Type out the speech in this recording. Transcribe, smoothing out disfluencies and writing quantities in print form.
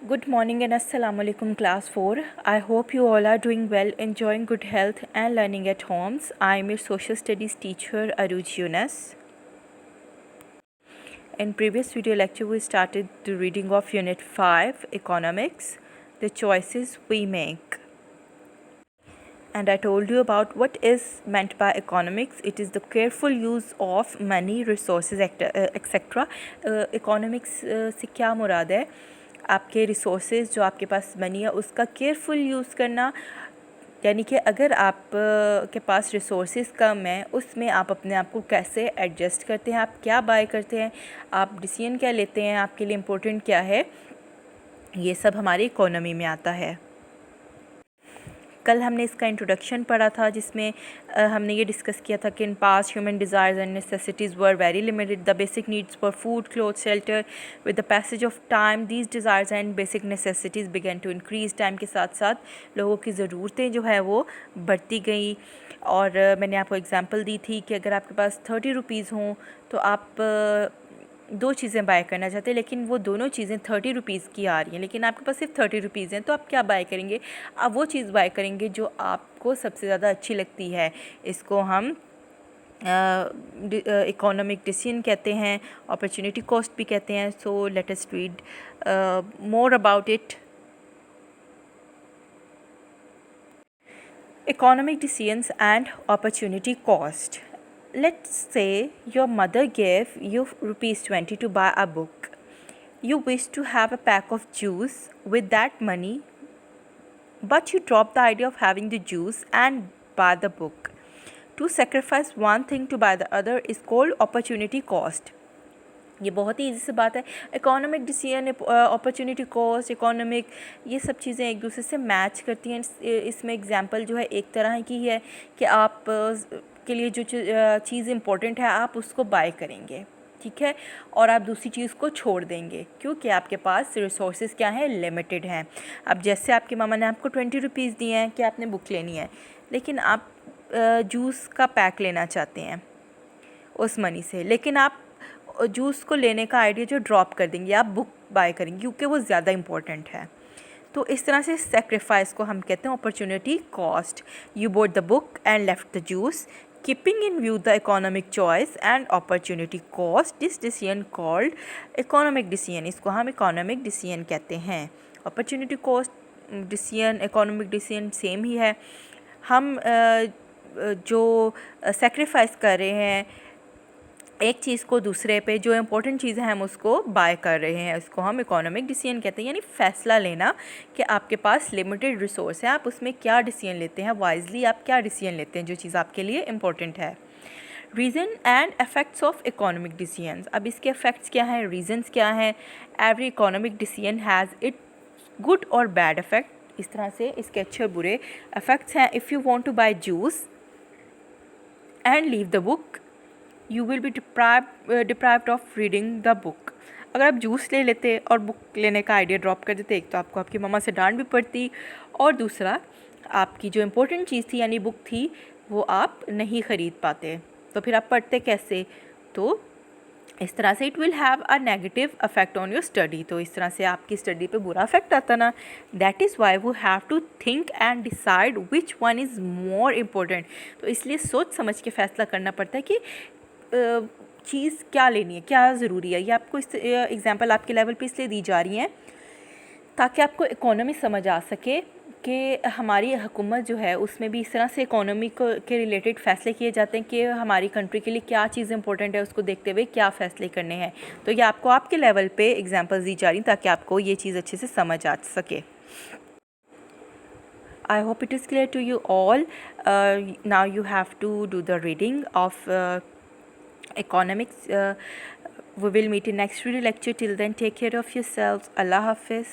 Good morning and Assalamu alaikum class 4. I hope you all are doing well, enjoying good health and learning at homes. I am your social studies teacher Aruj Yunus. In previous video lecture we started the reading of unit 5 economics, the choices we make. And I told you about what is meant by economics. It is the careful use of money, resources, etc. Economics से क्या मुराद है? आपके resources जो आपके पास money है उसका careful use करना, यानी कि अगर आप के पास रिसोर्सेज कम है उसमें आप अपने आप को कैसे एडजस्ट करते हैं, आप क्या बाय करते हैं, आप डिसीजन क्या लेते हैं, आपके लिए इम्पोर्टेंट क्या है, ये सब हमारी इकोनॉमी में आता है। कल हमने इसका इंट्रोडक्शन पढ़ा था जिसमें हमने ये डिस्कस किया था कि in past human desires and necessities were very limited. The basic needs for food, cloth, shelter. With the passage of time these desires and basic necessities began to increase. Time के साथ साथ लोगों की ज़रूरतें जो है वो बढ़ती गई। और मैंने आपको एग्जांपल दी थी कि अगर आपके पास 30 रुपीज़ हों तो आप दो चीज़ें बाय करना चाहते हैं, लेकिन वो दोनों चीज़ें 30 रुपीज़ की आ रही हैं, लेकिन आपके पास सिर्फ 30 रुपीज़ हैं, तो आप क्या बाय करेंगे? आप वो चीज़ बाय करेंगे जो आपको सबसे ज़्यादा अच्छी लगती है। इसको हम इकोनॉमिक डिसीजन कहते हैं, अपॉर्चुनिटी कॉस्ट भी कहते हैं। So let us read more about it. Economic decisions and opportunity cost. Let's say your mother gave you rupees 20 to buy a book. You wish to have a pack of juice with that money, but you drop the idea of having the juice and buy the book. To sacrifice one thing to buy the other is called opportunity cost. ये बहुत ही easy सी बात है। Economic decision, opportunity cost, economic, ये सब चीज़ें एक दूसरे से मैच करती हैं। इसमें एग्जांपल जो है एक तरह की है कि आप के लिए जो चीज़ इम्पोर्टेंट है आप उसको बाय करेंगे, ठीक है, और आप दूसरी चीज़ को छोड़ देंगे क्योंकि आपके पास रिसोर्सेज क्या हैं, लिमिटेड हैं। अब जैसे आपकी मामा ने आपको 20 रुपीज़ दिए हैं कि आपने बुक लेनी है, लेकिन आप जूस का पैक लेना चाहते हैं उस मनी से, लेकिन आप जूस को लेने का आइडिया जो ड्रॉप कर देंगे, आप बुक बाय करेंगे क्योंकि वो ज़्यादा इम्पोर्टेंट है। तो इस तरह से सेक्रीफाइस को हम कहते हैं opportunity cost. You bought the book and left the juice, keeping in view the economic choice and opportunity cost, this decision called economic decision. इसको हम इकोनॉमिक डिसीजन कहते हैं। Opportunity cost decision, economic decision same ही है। हम जो sacrifice कर रहे हैं एक चीज़ को दूसरे पे, जो इम्पोर्टेंट चीज़ है हम उसको बाय कर रहे हैं, उसको हम इकोनॉमिक डिसीजन कहते हैं। यानी फ़ैसला लेना कि आपके पास लिमिटेड रिसोर्स है, आप उसमें क्या डिसीजन लेते हैं, वाइजली आप क्या डिसीजन लेते हैं जो चीज़ आपके लिए इम्पोर्टेंट है। Reason and effects of economic decisions. अब इसके इफ़ेक्ट्स क्या हैं, रीजंस क्या हैं। Every economic decision has it good और बैड इफ़ेक्ट। इस तरह से इसके अच्छे बुरे इफ़ेक्ट्स हैं। If you want to buy juice and leave the book, you will be deprived of reading the book. अगर आप जूस ले लेते और बुक लेने का आइडिया ड्रॉप कर देते, एक तो आपको आपकी मम्मा से डांट भी पड़ती, और दूसरा आपकी जो इम्पोर्टेंट चीज़ थी यानी बुक थी वो आप नहीं ख़रीद पाते, तो फिर आप पढ़ते कैसे? तो इस तरह से it will have a negative affect on your study. तो इस तरह से आपकी स्टडी पे बुरा इफेक्ट आता ना। That is why we have to think and decide which one is more important. तो इसलिए सोच समझ के फ़ैसला करना पड़ता है कि चीज़ क्या लेनी है, क्या ज़रूरी है। ये आपको इस एग्ज़ाम्पल आपके लेवल पे इसलिए दी जा रही हैं ताकि आपको इकोनॉमी समझ आ सके कि हमारी हुकूमत जो है उसमें भी इस तरह से इकोनॉमी के रिलेटेड फ़ैसले किए जाते हैं कि हमारी कंट्री के लिए क्या चीज़ इंपॉर्टेंट है, उसको देखते हुए क्या फ़ैसले करने हैं। तो ये आपको आपके लेवल पे एग्जांपल्स दी जा रही हैं ताकि आपको ये चीज़ अच्छे से समझ आ सके। I hope it is clear to you all. Now you have to do the reading of economics. We will meet in next video lecture. Till then, take care of yourselves. Allah Hafiz.